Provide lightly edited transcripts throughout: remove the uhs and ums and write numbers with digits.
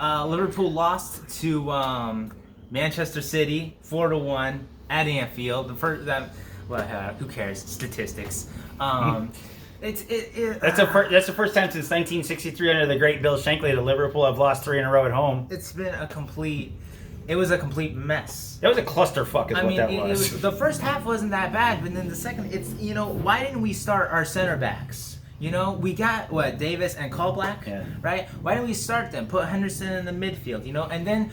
Liverpool lost to Manchester City 4-1 at Anfield. The first who cares? Statistics. That's the first time since 1963 under the great Bill Shankly that Liverpool have lost 3 in a row at home. It's been a complete mess. That was a clusterfuck that was. The first half wasn't that bad, but then the second, why didn't we start our center backs? We got, Davis and Callblack, right? Why didn't we start them? Put Henderson in the midfield, and then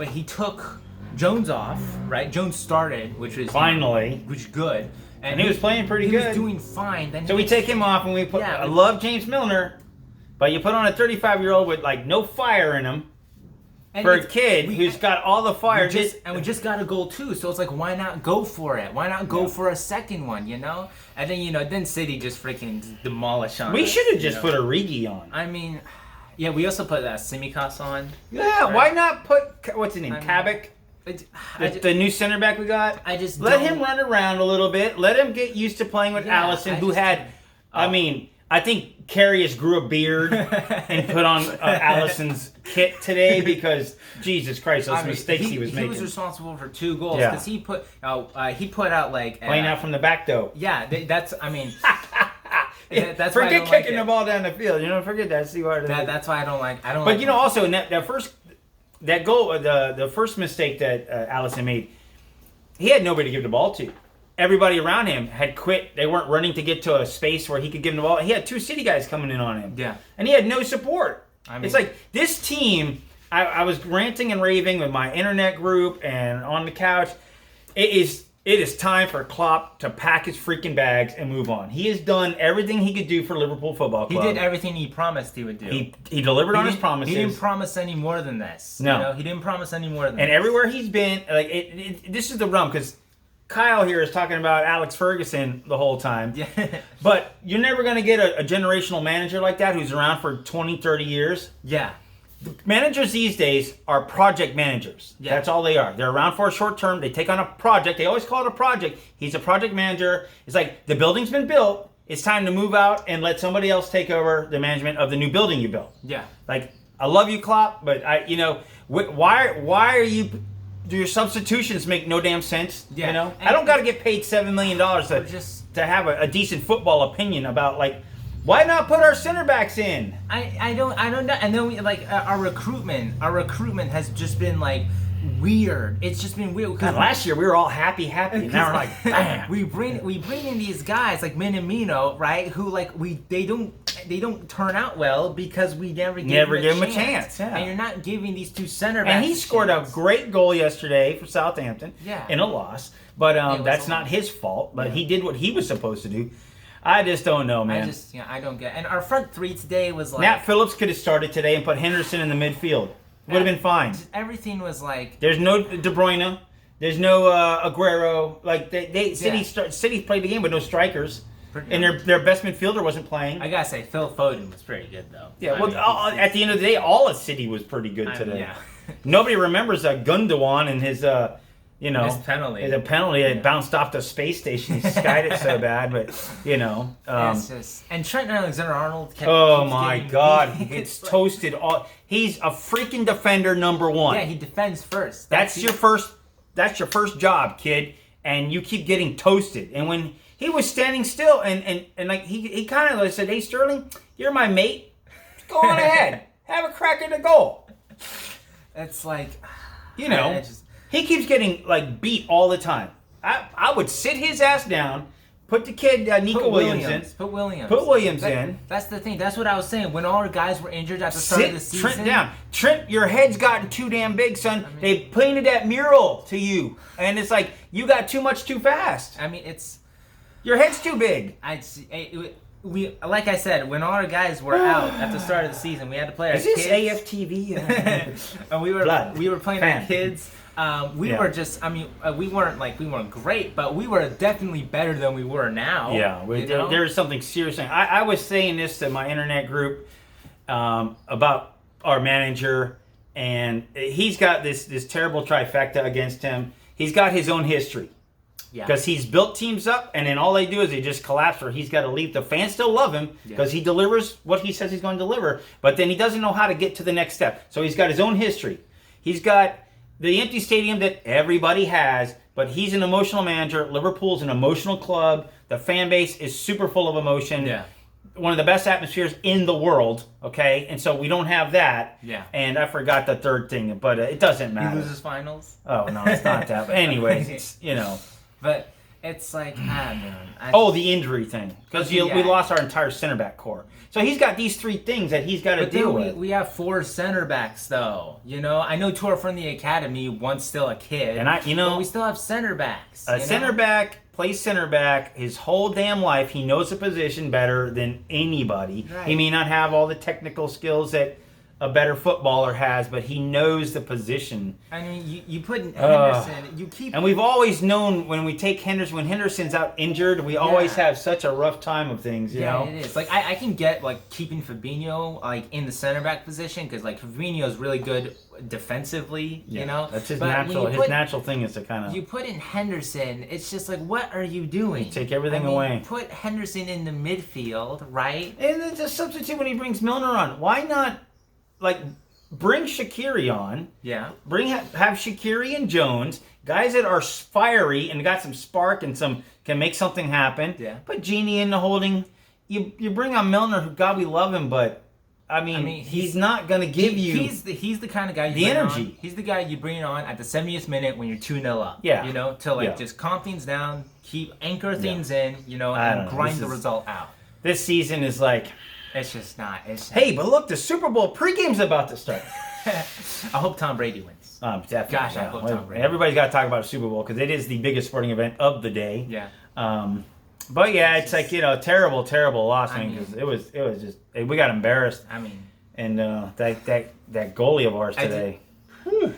he took Jones off, right? Jones started, which is good. And he was playing pretty good. He was doing fine. Then so we take him off and we put, I love James Milner, but you put on a 35-year-old with no fire in him. And for a kid who's got all the fire. We just got a goal too, so it's like, why not go for it? Why not go for a second one, And then, then City just freaking demolish on We us, should have just put Origi on. I mean, we also put Tsimikas on. Yeah, right? Why not put, what's his name, Kabak? The new center back we got? Let him run around a little bit. Let him get used to playing with Allison, who had, I think Karius grew a beard and put on Allison's kit today because Jesus Christ, those mistakes he was making. He was responsible for 2 goals because he put out playing out from the back though. Yeah, that's forget kicking the ball down the field. Forget that. See why? That's why I don't like. But also in that goal, the first mistake that Allison made, he had nobody to give the ball to. Everybody around him had quit. They weren't running to get to a space where he could give him the ball. He had 2 City guys coming in on him. Yeah. And he had no support. It's like this team, I was ranting and raving with my internet group and on the couch. It is time for Klopp to pack his freaking bags and move on. He has done everything he could do for Liverpool Football Club. He did everything he promised he would do. He delivered on his promises. He didn't promise any more than this. No. He didn't promise any more than this. And everywhere he's been, this is the realm, because Kyle here is talking about Alex Ferguson the whole time. Yeah. But you're never going to get a generational manager like that who's around for 20, 30 years. Yeah. The managers these days are project managers. Yeah. That's all they are. They're around for a short term. They take on a project. They always call it a project. He's a project manager. It's like the building's been built. It's time to move out and let somebody else take over the management of the new building you built. Yeah. Like, I love you, Klopp, but why are you... Do your substitutions make no damn sense? Yeah. I don't got to get paid $7 million to have a decent football opinion about, why not put our center backs in? I don't know. And then our recruitment has just been weird. It's just been weird. God, last year we were all happy. And now we're like, bam. we bring in these guys like Minamino, right? Who they don't turn out well because we never give them a chance. Yeah. And you're not giving these 2 center backs. And he scored a great goal yesterday for Southampton. Yeah. In a loss, but that's not his fault. But he did what he was supposed to do. I just don't know, man. I don't get it. And our front 3 today was Nat Phillips could have started today and put Henderson in the midfield. Would have been fine. Everything was There's no De Bruyne. There's no Aguero. City played the game with no strikers. And their best midfielder wasn't playing. I gotta say, Phil Foden was pretty good, though. Yeah, at the end of the day, all of City was pretty good today. Yeah. Nobody remembers Gundogan and his... his penalty. The penalty that bounced off the space station. He skied it so bad, but and Trent Alexander-Arnold. Oh my God, he gets toasted. He's a freaking defender number 1. Yeah, he defends first. That's your first job, kid, and you keep getting toasted. And when he was standing still, and he kind of said, "Hey Sterling, you're my mate. Go on ahead, have a crack at the goal." It's he keeps getting beat all the time. I would sit his ass down, put the kid Nico Williams in. Put Williams in. That's the thing. That's what I was saying. When all our guys were injured at the start of the season. Trent down. Trent, your head's gotten too damn big, son. They painted that mural to you, and it's like you got too much too fast. Your head's too big. Like I said, when all our guys were out at the start of the season, we had to play our kids. Is this AFTV? And we were playing our kids. We weren't great, but we were definitely better than we were now. Yeah, there was something serious. I was saying this to my internet group about our manager, and he's got this terrible trifecta against him. He's got his own history. Yeah. Because he's built teams up, and then all they do is they just collapse, or he's got to leave. The fans still love him because he delivers what he says he's going to deliver, but then he doesn't know how to get to the next step. So he's got his own history. He's got the empty stadium that everybody has, but he's an emotional manager. Liverpool's an emotional club. The fan base is super full of emotion. Yeah. One of the best atmospheres in the world, okay? And so we don't have that. Yeah. And I forgot the third thing, but it doesn't matter. He loses finals? Oh, no, it's not that. But anyways, it's, you know. But it's like, man. The injury thing. Because we lost our entire center back core. So he's got these three things that he's got to deal with. We have 4 center backs, though. You know, I know Tor from the academy, once still a kid. And but we still have center backs. A center back plays center back his whole damn life. He knows the position better than anybody. Right. He may not have all the technical skills that a better footballer has, but he knows the position. I mean, you put Henderson, you keep... And we've always known when we take Henderson, when Henderson's out injured, we always have such a rough time of things, you know? Yeah, it is. Like, I can get, like, keeping Fabinho, like, in the center back position, because, like, Fabinho's really good defensively, you know? That's his natural thing is to kind of... You put in Henderson, it's just like, what are you doing? You take everything away. Put Henderson in the midfield, right? And then just substitute when he brings Milner on. Why not... Like, bring Shaqiri on. Yeah. Have Shaqiri and Jones, guys that are fiery and got some spark and can make something happen. Yeah. Put Genie in the holding. You bring on Milner, who God we love him, but I mean he's not gonna give you. He's the kind of guy the energy. On. He's the guy you bring on at the 70th minute when you're 2-0 up. Yeah. You know, to just calm things down, anchor things in, you know, and grind the result out. This season is like. It's just not. Hey, but look, the Super Bowl pregame's about to start. I hope Tom Brady wins. Definitely. Gosh, I hope Tom Brady. Everybody's got to talk about a Super Bowl because it is the biggest sporting event of the day. Yeah. But yeah, it's like, you know, terrible loss. Because it was just we got embarrassed. I mean, and that goalie of ours today,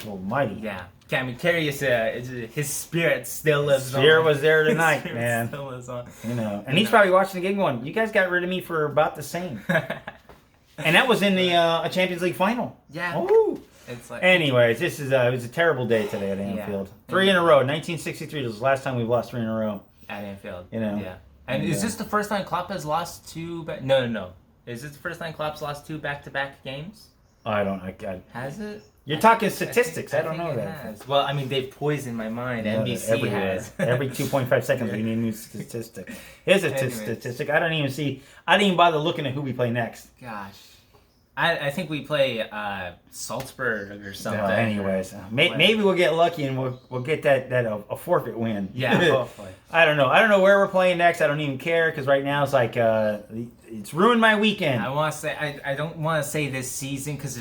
almighty. Yeah. I mean, his spirit still lives on. Spirit was there tonight, man. Still lives on. You know, and he's probably watching the game going, "You guys got rid of me for about the same." And that was in the Champions League final. Yeah. Oh. It's like. Anyways, it was a terrible day today at Anfield. 3 in a row. 1963 was the last time we've lost 3 in a row at Anfield. You know. Yeah. And is this the first time Klopp has lost 2? No. Is this the first time Klopp's lost 2 back-to-back games? I don't. Has it? You're talking statistics. I don't know that. Has. Well, I mean, they've poisoned my mind. Yeah, NBC has. Every 2.5 seconds, we need a new statistic. Here's a statistic. I didn't even bother looking at who we play next. Gosh. I think we play Salzburg or something. Anyways, maybe we'll get lucky and we'll get that a forfeit win. Yeah, hopefully. I don't know where we're playing next. I don't even care because right now it's like it's ruined my weekend. I don't want to say this season because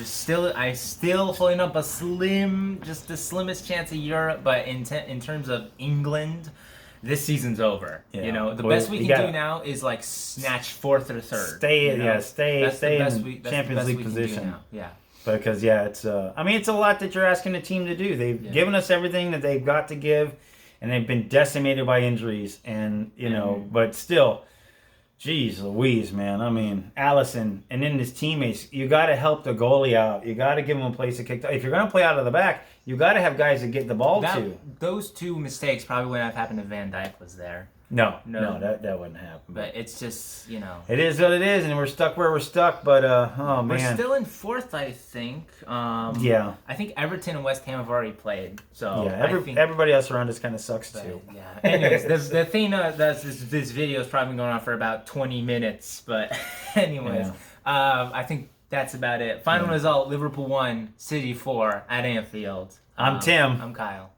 I still holding up the slimmest chance of Europe, but in terms of England. This season's over. Yeah. You know, the best we can do now is like snatch 4th or 3rd. Stay in Champions League position. Yeah. Because it's it's a lot that you're asking the team to do. They've given us everything that they've got to give, and they've been decimated by injuries. And but still, geez Louise, man. I mean, Allison and then his teammates. You got to help the goalie out. You got to give him a place to kick. If you're gonna play out of the back. You got to have guys that get the ball to. Those 2 mistakes probably wouldn't have happened if Van Dijk was there. No, that wouldn't happen. But it's just, you know. It is what it is, and we're stuck where we're stuck, but, man. We're still in 4th, I think. Yeah. I think Everton and West Ham have already played, so. Yeah, everybody else around us kind of sucks, too. Yeah. Anyways, the thing that's this video is probably going on for about 20 minutes, but anyways. Yeah. I think that's about it. Final result, Liverpool 1, City 4 at Anfield. I'm Tim. I'm Kyle.